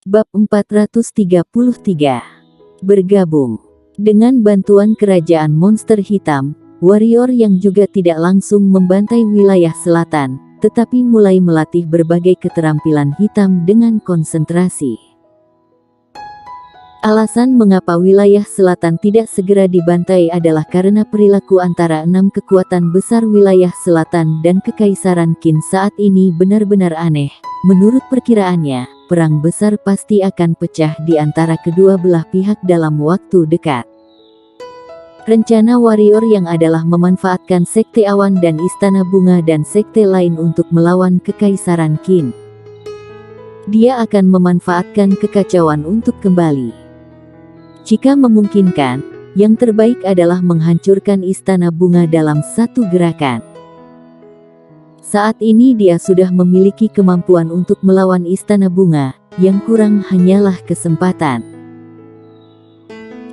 Bab 433. Bergabung. Dengan bantuan kerajaan monster hitam, warrior yang juga tidak langsung membantai wilayah selatan, tetapi mulai melatih berbagai keterampilan hitam dengan konsentrasi. Alasan mengapa wilayah selatan tidak segera dibantai adalah karena perilaku antara 6 kekuatan besar wilayah selatan dan Kekaisaran Qin saat ini benar-benar aneh. Menurut perkiraannya, perang besar pasti akan pecah di antara kedua belah pihak dalam waktu dekat. Rencana warrior yang adalah memanfaatkan Sekte Awan dan Istana Bunga dan sekte lain untuk melawan Kekaisaran Qin. Dia akan memanfaatkan kekacauan untuk kembali. Jika memungkinkan, yang terbaik adalah menghancurkan Istana Bunga dalam satu gerakan. Saat ini dia sudah memiliki kemampuan untuk melawan Istana Bunga, yang kurang hanyalah kesempatan.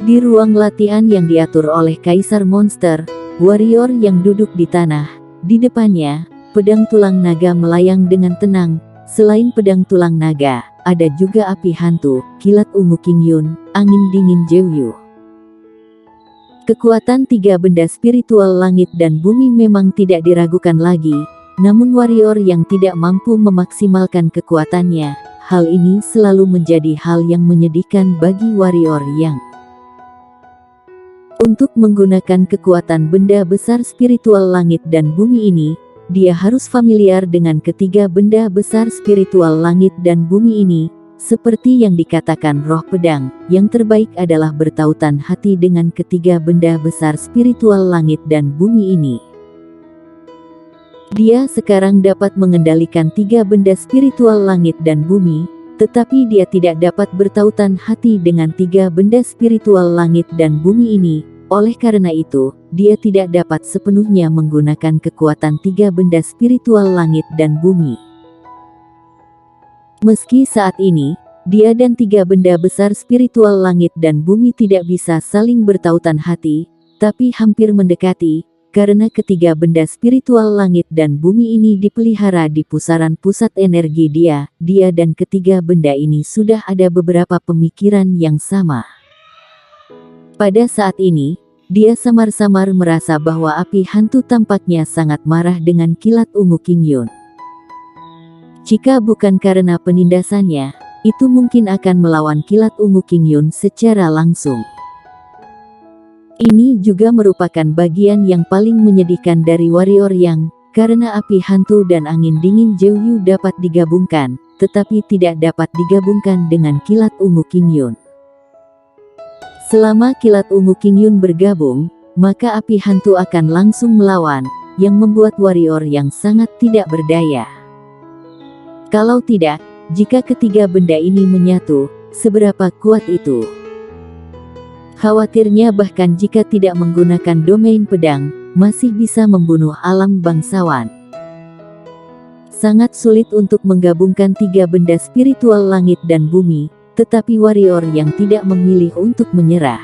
Di ruang latihan yang diatur oleh Kaisar Monster, warrior yang duduk di tanah, di depannya, pedang tulang naga melayang dengan tenang. Selain pedang tulang naga, ada juga api hantu, kilat ungu Qingyun, angin dingin Zhouyu. Kekuatan tiga benda spiritual langit dan bumi memang tidak diragukan lagi, namun warrior yang tidak mampu memaksimalkan kekuatannya, hal ini selalu menjadi hal yang menyedihkan bagi warrior yang untuk menggunakan kekuatan benda besar spiritual langit dan bumi ini, dia harus familiar dengan ketiga benda besar spiritual langit dan bumi ini. Seperti yang dikatakan roh pedang, yang terbaik adalah bertautan hati dengan ketiga benda besar spiritual langit dan bumi ini. Dia sekarang dapat mengendalikan tiga benda spiritual langit dan bumi, tetapi dia tidak dapat bertautan hati dengan tiga benda spiritual langit dan bumi ini. Oleh karena itu, dia tidak dapat sepenuhnya menggunakan kekuatan tiga benda spiritual langit dan bumi. Meski saat ini, dia dan tiga benda besar spiritual langit dan bumi tidak bisa saling bertautan hati, tapi hampir mendekati, karena ketiga benda spiritual langit dan bumi ini dipelihara di pusaran pusat energi dia dan ketiga benda ini sudah ada beberapa pemikiran yang sama. Pada saat ini, dia samar-samar merasa bahwa api hantu tampaknya sangat marah dengan kilat ungu Qingyun. Jika bukan karena penindasannya, itu mungkin akan melawan kilat ungu Qingyun secara langsung. Ini juga merupakan bagian yang paling menyedihkan dari warrior yang, karena api hantu dan angin dingin Zhouyu dapat digabungkan, tetapi tidak dapat digabungkan dengan kilat ungu Qingyun. Selama kilat ungu Qingyun bergabung, maka api hantu akan langsung melawan, yang membuat warrior yang sangat tidak berdaya. Kalau tidak, jika ketiga benda ini menyatu, seberapa kuat itu? Khawatirnya bahkan jika tidak menggunakan domain pedang, masih bisa membunuh alam bangsawan. Sangat sulit untuk menggabungkan tiga benda spiritual langit dan bumi, tetapi warrior yang tidak memilih untuk menyerah.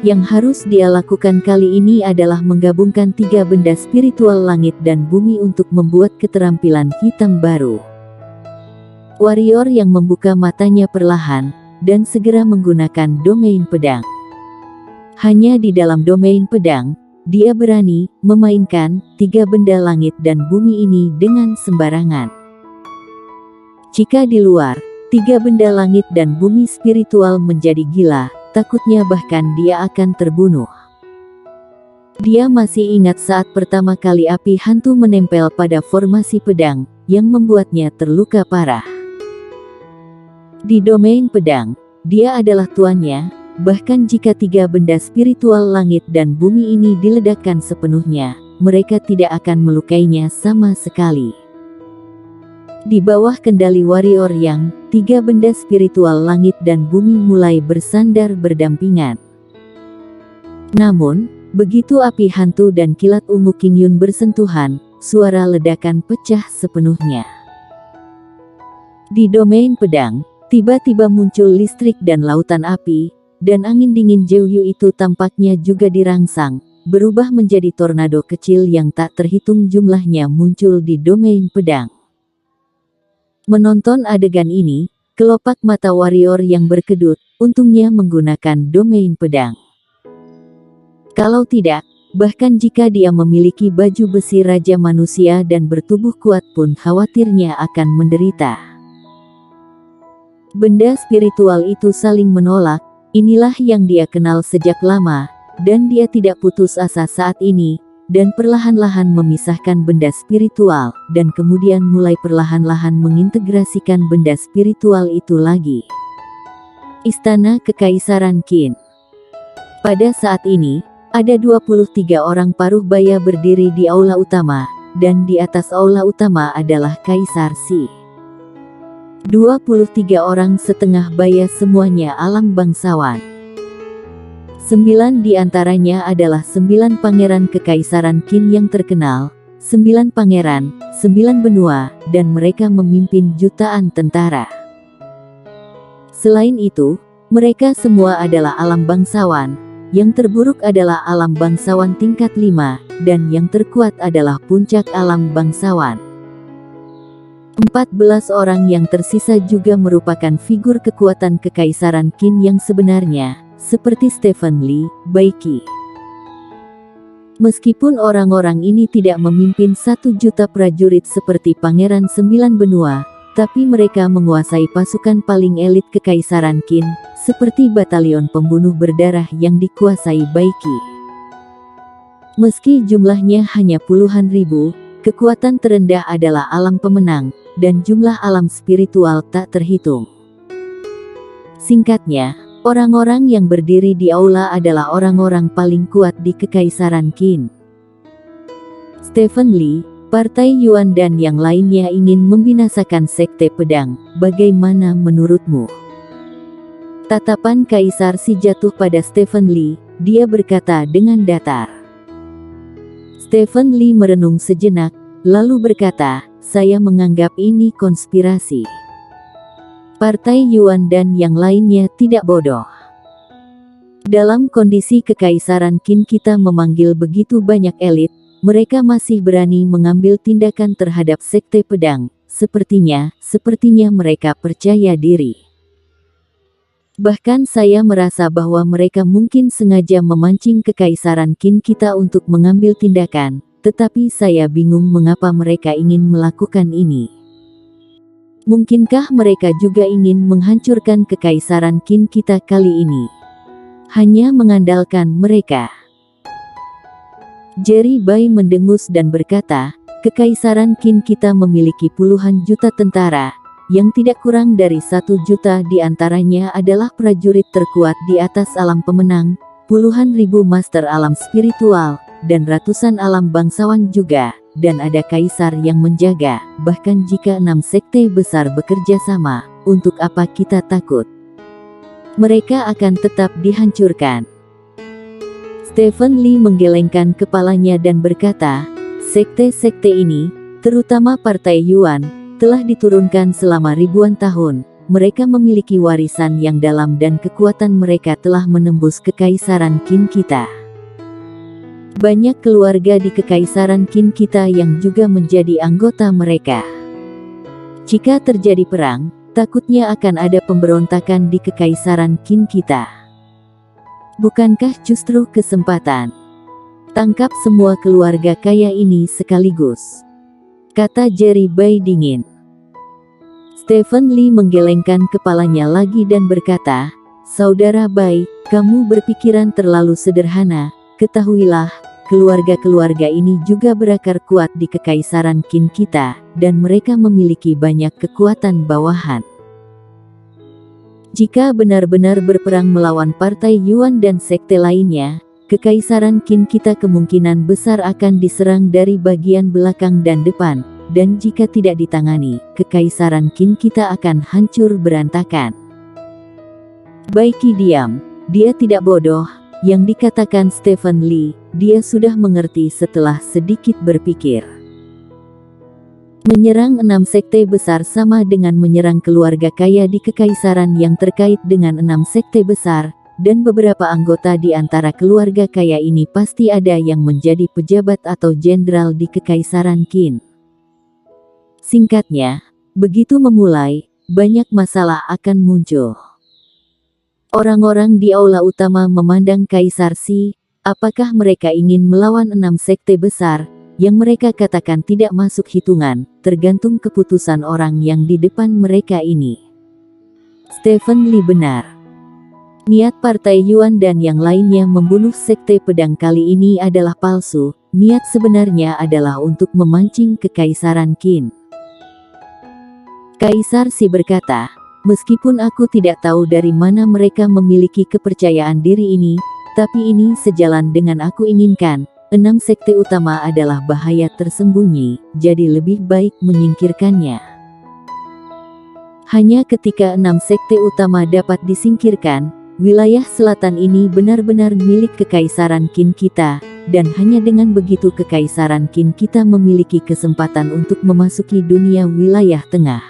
Yang harus dia lakukan kali ini adalah menggabungkan tiga benda spiritual langit dan bumi untuk membuat keterampilan hitam baru. Warrior yang membuka matanya perlahan, dan segera menggunakan domain pedang. Hanya di dalam domain pedang, dia berani memainkan tiga benda langit dan bumi ini dengan sembarangan. Jika di luar, tiga benda langit dan bumi spiritual menjadi gila, takutnya bahkan dia akan terbunuh. Dia masih ingat saat pertama kali api hantu menempel pada formasi pedang, yang membuatnya terluka parah. Di domain pedang, dia adalah tuannya, bahkan jika tiga benda spiritual langit dan bumi ini diledakkan sepenuhnya, mereka tidak akan melukainya sama sekali. Di bawah kendali warrior yang, tiga benda spiritual langit dan bumi mulai bersandar berdampingan. Namun, begitu api hantu dan kilat ungu Qingyun bersentuhan, suara ledakan pecah sepenuhnya. Di domain pedang, tiba-tiba muncul listrik dan lautan api, dan angin dingin Zhouyu itu tampaknya juga dirangsang, berubah menjadi tornado kecil yang tak terhitung jumlahnya muncul di domain pedang. Menonton adegan ini, Kelopak mata warrior yang berkedut, untungnya menggunakan domain pedang. Kalau tidak, bahkan jika dia memiliki baju besi raja manusia dan bertubuh kuat pun khawatirnya akan menderita. Benda spiritual itu saling menolak, inilah yang dia kenal sejak lama, dan dia tidak putus asa saat ini, dan perlahan-lahan memisahkan benda spiritual, dan kemudian mulai perlahan-lahan mengintegrasikan benda spiritual itu lagi. Istana Kekaisaran Qin. Pada saat ini, ada 23 orang paruh baya berdiri di aula utama, dan di atas aula utama adalah Kaisar Xi. 23 orang setengah baya semuanya alam bangsawan. 9 di antaranya adalah 9 pangeran Kekaisaran Qin yang terkenal, 9 pangeran, 9 benua, dan mereka memimpin jutaan tentara. Selain itu, mereka semua adalah alam bangsawan. Yang terburuk adalah alam bangsawan tingkat 5, dan yang terkuat adalah puncak alam bangsawan. 14 orang yang tersisa juga merupakan figur kekuatan Kekaisaran Qin yang sebenarnya, seperti Stephen Li, Bai Qi. Meskipun orang-orang ini tidak memimpin 1 juta prajurit seperti Pangeran 9 Benua, tapi mereka menguasai pasukan paling elit Kekaisaran Qin, seperti batalion pembunuh berdarah yang dikuasai Bai Qi. Meski jumlahnya hanya puluhan ribu, kekuatan terendah adalah alam pemenang, dan jumlah alam spiritual tak terhitung. Singkatnya, orang-orang yang berdiri di aula adalah orang-orang paling kuat di Kekaisaran Qin. Stephen Li, Partai Yuan dan yang lainnya ingin membinasakan Sekte Pedang, bagaimana menurutmu? Tatapan Kaisar Xi jatuh pada Stephen Li, dia berkata dengan datar. Stephen Li merenung sejenak, lalu berkata, saya menganggap ini konspirasi. Partai Yuan dan yang lainnya tidak bodoh. Dalam kondisi Kekaisaran Qin kita memanggil begitu banyak elit, mereka masih berani mengambil tindakan terhadap Sekte Pedang, sepertinya mereka percaya diri. Bahkan saya merasa bahwa mereka mungkin sengaja memancing Kekaisaran Qin kita untuk mengambil tindakan, tetapi saya bingung mengapa mereka ingin melakukan ini. Mungkinkah mereka juga ingin menghancurkan Kekaisaran Qin kita kali ini? Hanya mengandalkan mereka. Jerry Bai mendengus dan berkata, Kekaisaran Qin kita memiliki puluhan juta tentara, yang tidak kurang dari 1 juta di antaranya adalah prajurit terkuat di atas alam pemenang, puluhan ribu master alam spiritual, dan ratusan alam bangsawan juga, dan ada kaisar yang menjaga. Bahkan jika 6 sekte besar bekerja sama, untuk apa kita takut? Mereka akan tetap dihancurkan. Stephen Li menggelengkan kepalanya dan berkata, sekte-sekte ini, terutama Partai Yuan, telah diturunkan selama ribuan tahun. Mereka memiliki warisan yang dalam dan kekuatan mereka telah menembus Kekaisaran Qin kita. Banyak keluarga di Kekaisaran Qin kita yang juga menjadi anggota mereka. Jika terjadi perang, takutnya akan ada pemberontakan di Kekaisaran Qin kita. Bukankah justru kesempatan? Tangkap semua keluarga kaya ini sekaligus, kata Jerry Bai dingin. Stephen Li menggelengkan kepalanya lagi dan berkata, Saudara Bai, kamu berpikiran terlalu sederhana. Ketahuilah, keluarga-keluarga ini juga berakar kuat di Kekaisaran Qin kita, dan mereka memiliki banyak kekuatan bawahan. Jika benar-benar berperang melawan Partai Yuan dan sekte lainnya, Kekaisaran Qin kita kemungkinan besar akan diserang dari bagian belakang dan depan, dan jika tidak ditangani, Kekaisaran Qin kita akan hancur berantakan. Bai Qi diam, dia tidak bodoh. Yang dikatakan Stephen Li, dia sudah mengerti setelah sedikit berpikir. Menyerang 6 sekte besar sama dengan menyerang keluarga kaya di Kekaisaran yang terkait dengan 6 sekte besar, dan beberapa anggota di antara keluarga kaya ini pasti ada yang menjadi pejabat atau jenderal di Kekaisaran Qin. Singkatnya, begitu memulai, banyak masalah akan muncul. Orang-orang di aula utama memandang Kaisar Xi, apakah mereka ingin melawan 6 sekte besar, yang mereka katakan tidak masuk hitungan, tergantung keputusan orang yang di depan mereka ini. Stephen Lee benar. Niat Partai Yuan dan yang lainnya membunuh sekte pedang kali ini adalah palsu, niat sebenarnya adalah untuk memancing kekaisaran Qin. Kaisar Xi berkata, meskipun aku tidak tahu dari mana mereka memiliki kepercayaan diri ini, tapi ini sejalan dengan aku inginkan. 6 sekte utama adalah bahaya tersembunyi, jadi lebih baik menyingkirkannya. Hanya ketika 6 sekte utama dapat disingkirkan, wilayah selatan ini benar-benar milik kekaisaran Qin kita, dan hanya dengan begitu kekaisaran Qin kita memiliki kesempatan untuk memasuki dunia wilayah tengah.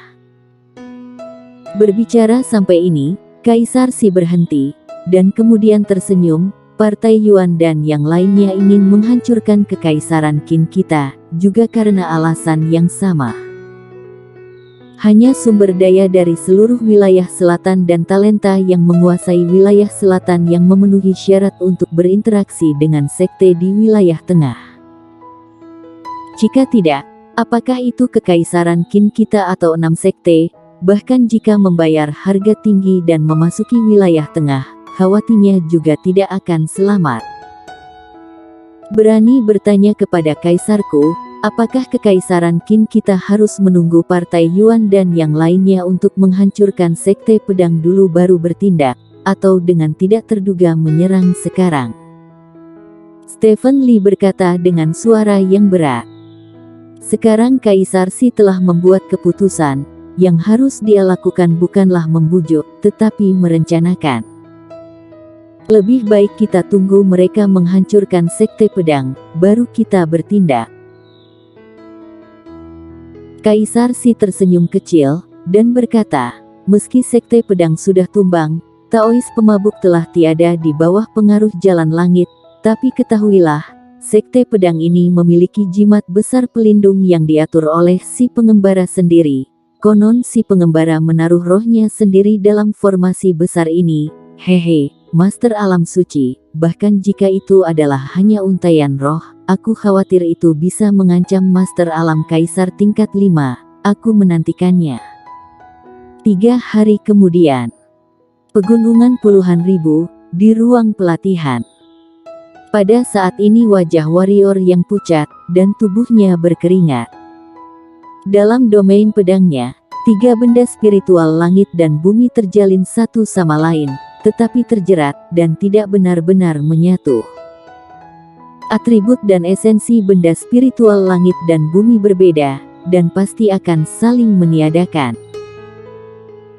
Berbicara sampai ini, Kaisar Xi berhenti, dan kemudian tersenyum. Partai Yuan dan yang lainnya ingin menghancurkan kekaisaran Qin kita, juga karena alasan yang sama. Hanya sumber daya dari seluruh wilayah selatan dan talenta yang menguasai wilayah selatan yang memenuhi syarat untuk berinteraksi dengan sekte di wilayah tengah. Jika tidak, apakah itu kekaisaran Qin kita atau 6 sekte, bahkan jika membayar harga tinggi dan memasuki wilayah tengah, khawatirnya juga tidak akan selamat. Berani bertanya kepada kaisarku, apakah kekaisaran Qin kita harus menunggu Partai Yuan dan yang lainnya untuk menghancurkan sekte pedang dulu baru bertindak, atau dengan tidak terduga menyerang sekarang? Stephen Lee berkata dengan suara yang berat. Sekarang Kaisar Xi telah membuat keputusan, yang harus dia lakukan bukanlah membujuk, tetapi merencanakan. Lebih baik kita tunggu mereka menghancurkan sekte pedang, baru kita bertindak. Kaisar Xi tersenyum kecil, dan berkata, meski sekte pedang sudah tumbang, Taois pemabuk telah tiada di bawah pengaruh jalan langit, tapi ketahuilah, sekte pedang ini memiliki jimat besar pelindung yang diatur oleh si pengembara sendiri. Konon si pengembara menaruh rohnya sendiri dalam formasi besar ini, hehe. Master alam suci, bahkan jika itu adalah hanya untaian roh, aku khawatir itu bisa mengancam Master alam Kaisar tingkat 5, aku menantikannya. 3 hari kemudian, pegunungan puluhan ribu, di ruang pelatihan. Pada saat ini wajah warrior yang pucat, dan tubuhnya berkeringat. Dalam domain pedangnya, 3 benda spiritual langit dan bumi terjalin satu sama lain, tetapi terjerat, dan tidak benar-benar menyatu. Atribut dan esensi benda spiritual langit dan bumi berbeda, dan pasti akan saling meniadakan.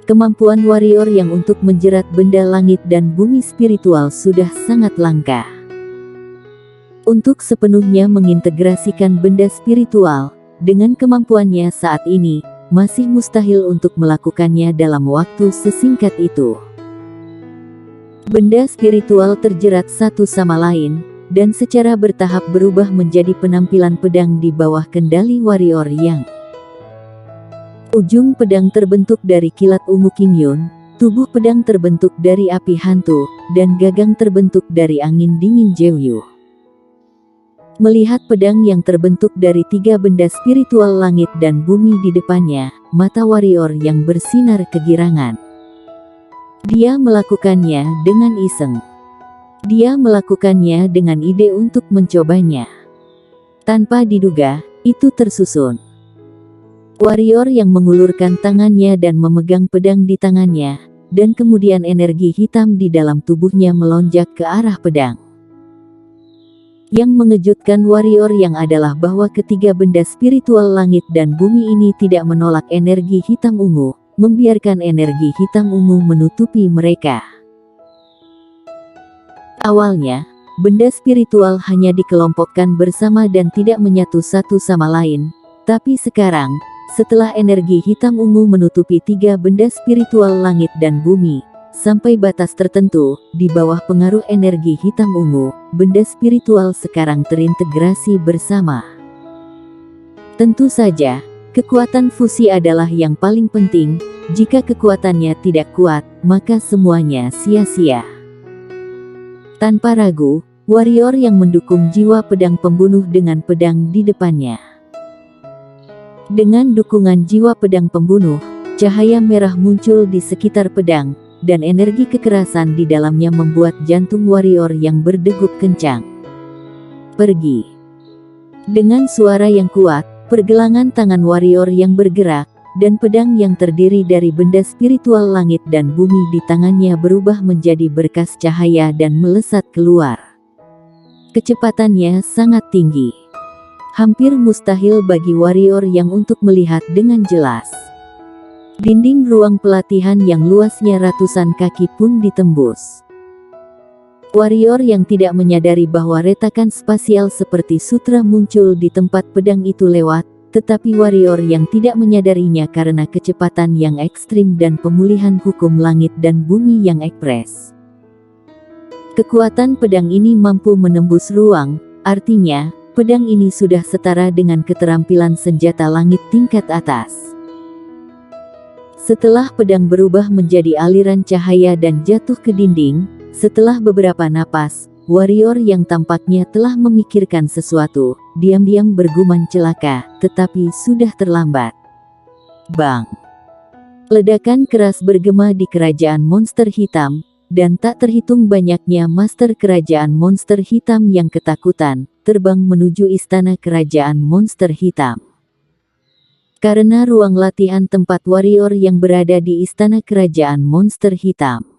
Kemampuan warrior yang untuk menjerat benda langit dan bumi spiritual sudah sangat langka. Untuk sepenuhnya mengintegrasikan benda spiritual, dengan kemampuannya saat ini, masih mustahil untuk melakukannya dalam waktu sesingkat itu. Benda spiritual terjerat satu sama lain, dan secara bertahap berubah menjadi penampilan pedang di bawah kendali warrior yang. Ujung pedang terbentuk dari kilat ungu Qingyun, tubuh pedang terbentuk dari api hantu, dan gagang terbentuk dari angin dingin Jeoyu. Melihat pedang yang terbentuk dari 3 benda spiritual langit dan bumi di depannya, mata warrior yang bersinar kegirangan. Dia melakukannya dengan iseng. Dia melakukannya dengan ide untuk mencobanya. Tanpa diduga, itu tersusun. Warrior yang mengulurkan tangannya dan memegang pedang di tangannya, dan kemudian energi hitam di dalam tubuhnya melonjak ke arah pedang. Yang mengejutkan warrior yang adalah bahwa ketiga benda spiritual langit dan bumi ini tidak menolak energi hitam ungu, membiarkan energi hitam ungu menutupi mereka. Awalnya, benda spiritual hanya dikelompokkan bersama dan tidak menyatu satu sama lain, tapi sekarang, setelah energi hitam ungu menutupi 3 benda spiritual langit dan bumi, sampai batas tertentu, di bawah pengaruh energi hitam ungu, benda spiritual sekarang terintegrasi bersama. Tentu saja, Kekuatan fusi adalah yang paling penting. Jika kekuatannya tidak kuat, maka semuanya sia-sia. Tanpa ragu, warrior yang mendukung jiwa pedang pembunuh dengan pedang di depannya. Dengan dukungan jiwa pedang pembunuh, cahaya merah muncul di sekitar pedang, dan energi kekerasan di dalamnya membuat jantung warrior yang berdegup kencang. Pergi. Dengan suara yang kuat, pergelangan tangan warrior yang bergerak, dan pedang yang terdiri dari benda spiritual langit dan bumi di tangannya berubah menjadi berkas cahaya dan melesat keluar. Kecepatannya sangat tinggi. Hampir mustahil bagi warrior yang untuk melihat dengan jelas. Dinding ruang pelatihan yang luasnya ratusan kaki pun ditembus. Warrior yang tidak menyadari bahwa retakan spasial seperti sutra muncul di tempat pedang itu lewat, tetapi warrior yang tidak menyadarinya karena kecepatan yang ekstrim dan pemulihan hukum langit dan bumi yang ekspres. Kekuatan pedang ini mampu menembus ruang, artinya, pedang ini sudah setara dengan keterampilan senjata langit tingkat atas. Setelah pedang berubah menjadi aliran cahaya dan jatuh ke dinding, setelah beberapa napas, warrior yang tampaknya telah memikirkan sesuatu, diam-diam bergumam celaka, tetapi sudah terlambat. Bang! Ledakan keras bergema di kerajaan monster hitam, dan tak terhitung banyaknya master kerajaan monster hitam yang ketakutan, terbang menuju istana kerajaan monster hitam. Karena ruang latihan tempat warrior yang berada di istana kerajaan monster hitam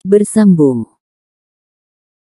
bersambung.